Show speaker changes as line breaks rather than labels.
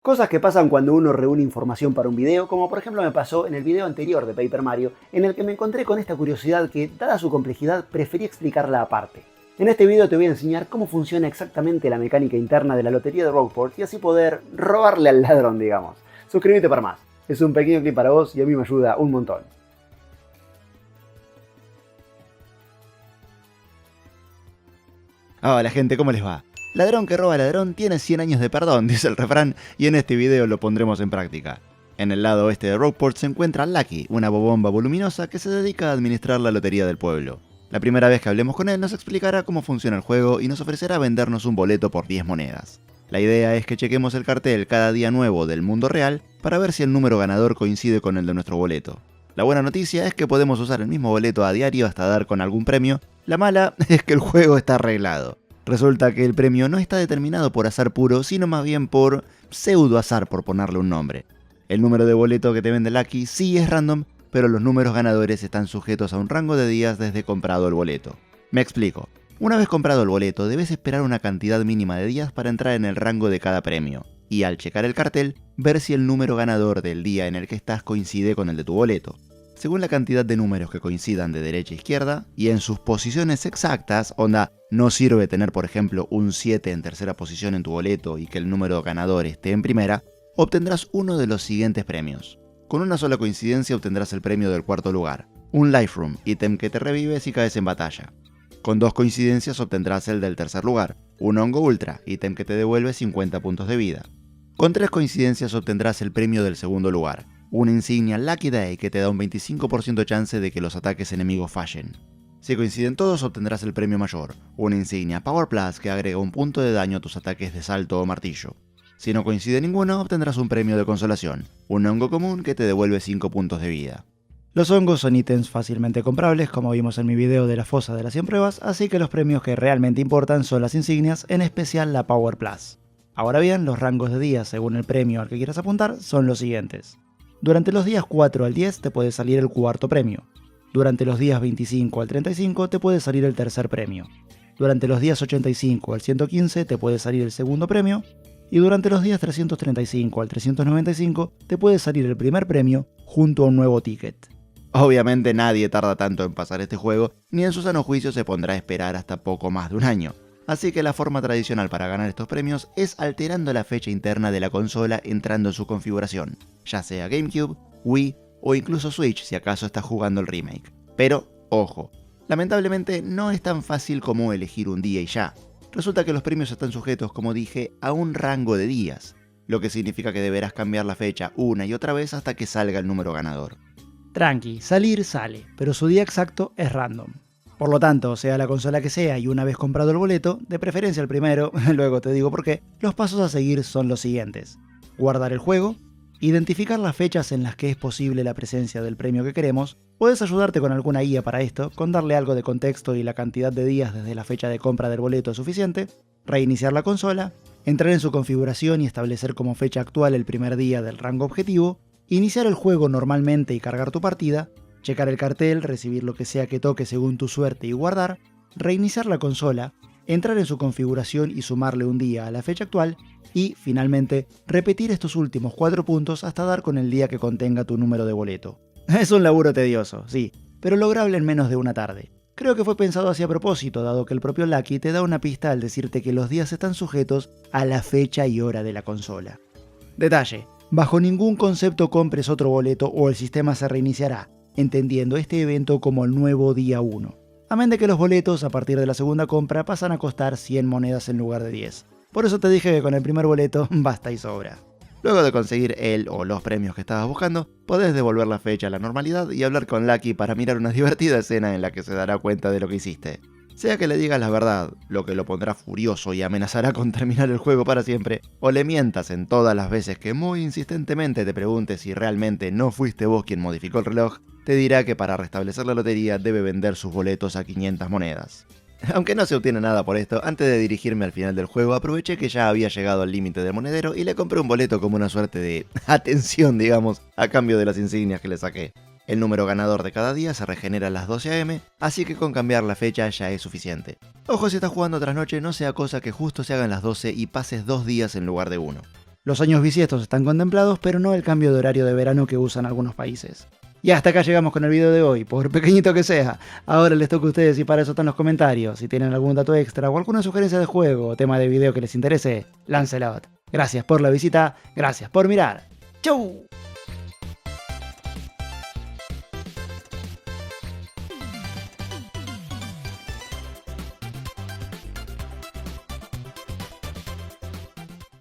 Cosas que pasan cuando uno reúne información para un video, como por ejemplo me pasó en el video anterior de Paper Mario, en el que me encontré con esta curiosidad que, dada su complejidad, preferí explicarla aparte. En este video te voy a enseñar cómo funciona exactamente la mecánica interna de la lotería de Rogueport y así poder robarle al ladrón, digamos. Suscríbete para más. Es un pequeño clip para vos y a mí me ayuda un montón.
Hola gente, ¿cómo les va? Ladrón que roba ladrón tiene 100 años de perdón, dice el refrán, y en este video lo pondremos en práctica. En el lado oeste de Rogueport se encuentra Lucky, una bobomba voluminosa que se dedica a administrar la lotería del pueblo. La primera vez que hablemos con él nos explicará cómo funciona el juego y nos ofrecerá vendernos un boleto por 10 monedas. La idea es que chequemos el cartel cada día nuevo del mundo real para ver si el número ganador coincide con el de nuestro boleto. La buena noticia es que podemos usar el mismo boleto a diario hasta dar con algún premio. La mala es que el juego está arreglado. Resulta que el premio no está determinado por azar puro, sino más bien por pseudo azar, por ponerle un nombre. El número de boleto que te vende Lucky sí es random, pero los números ganadores están sujetos a un rango de días desde comprado el boleto. Me explico. Una vez comprado el boleto, debes esperar una cantidad mínima de días para entrar en el rango de cada premio, y al checar el cartel, ver si el número ganador del día en el que estás coincide con el de tu boleto. Según la cantidad de números que coincidan de derecha a izquierda, y en sus posiciones exactas, onda, no sirve tener por ejemplo un 7 en tercera posición en tu boleto y que el número ganador esté en primera, obtendrás uno de los siguientes premios. Con una sola coincidencia obtendrás el premio del cuarto lugar, un Life Room, ítem que te revive si caes en batalla. Con dos coincidencias obtendrás el del tercer lugar, un Hongo Ultra, ítem que te devuelve 50 puntos de vida. Con tres coincidencias obtendrás el premio del segundo lugar, una insignia Lucky Day que te da un 25% chance de que los ataques enemigos fallen. Si coinciden todos obtendrás el premio mayor, una insignia Power Plus que agrega un punto de daño a tus ataques de salto o martillo. Si no coincide ninguno obtendrás un premio de consolación, un hongo común que te devuelve 5 puntos de vida. Los hongos son ítems fácilmente comprables, como vimos en mi video de la fosa de las 100 pruebas, así que los premios que realmente importan son las insignias, en especial la Power Plus. Ahora bien, los rangos de días según el premio al que quieras apuntar son los siguientes. Durante los días 4 al 10 te puede salir el cuarto premio. Durante los días 25 al 35 te puede salir el tercer premio. Durante los días 85 al 115 te puede salir el segundo premio. Y durante los días 335 al 395 te puede salir el primer premio junto a un nuevo ticket. Obviamente nadie tarda tanto en pasar este juego, ni en su sano juicio se pondrá a esperar hasta poco más de un año. Así que la forma tradicional para ganar estos premios es alterando la fecha interna de la consola entrando en su configuración, ya sea GameCube, Wii o incluso Switch si acaso estás jugando el remake. Pero, ojo, lamentablemente no es tan fácil como elegir un día y ya. Resulta que los premios están sujetos, como dije, a un rango de días, lo que significa que deberás cambiar la fecha una y otra vez hasta que salga el número ganador. Tranqui, salir sale, pero su día exacto es random. Por lo tanto, sea la consola que sea y una vez comprado el boleto, de preferencia el primero, luego te digo por qué, los pasos a seguir son los siguientes. Guardar el juego, identificar las fechas en las que es posible la presencia del premio que queremos, puedes ayudarte con alguna guía para esto, con darle algo de contexto y la cantidad de días desde la fecha de compra del boleto es suficiente, reiniciar la consola, entrar en su configuración y establecer como fecha actual el primer día del rango objetivo, iniciar el juego normalmente y cargar tu partida, checar el cartel, recibir lo que sea que toque según tu suerte y guardar, reiniciar la consola, entrar en su configuración y sumarle un día a la fecha actual, y, finalmente, repetir estos últimos 4 puntos hasta dar con el día que contenga tu número de boleto. Es un laburo tedioso, sí, pero lograble en menos de una tarde. Creo que fue pensado así a propósito, dado que el propio Lucky te da una pista al decirte que los días están sujetos a la fecha y hora de la consola. Detalle: bajo ningún concepto compres otro boleto o el sistema se reiniciará, entendiendo este evento como el nuevo día 1. Amén de que los boletos a partir de la segunda compra pasan a costar 100 monedas en lugar de 10. Por eso te dije que con el primer boleto basta y sobra. Luego de conseguir el o los premios que estabas buscando, podés devolver la fecha a la normalidad y hablar con Lucky para mirar una divertida escena en la que se dará cuenta de lo que hiciste. Sea que le digas la verdad, lo que lo pondrá furioso y amenazará con terminar el juego para siempre, o le mientas en todas las veces que muy insistentemente te preguntes si realmente no fuiste vos quien modificó el reloj, te dirá que para restablecer la lotería debe vender sus boletos a 500 monedas. Aunque no se obtiene nada por esto, antes de dirigirme al final del juego aproveché que ya había llegado al límite del monedero y le compré un boleto como una suerte de atención, digamos, a cambio de las insignias que le saqué. El número ganador de cada día se regenera a las 12 am, así que con cambiar la fecha ya es suficiente. Ojo si estás jugando tras noche, no sea cosa que justo se hagan las 12 y pases 2 días en lugar de 1.
Los años bisiestos están contemplados, pero no el cambio de horario de verano que usan algunos países. Y hasta acá llegamos con el video de hoy, por pequeñito que sea. Ahora les toca a ustedes y para eso están los comentarios. Si tienen algún dato extra o alguna sugerencia de juego o tema de video que les interese, láncelot. Gracias por la visita, gracias por mirar. ¡Chau!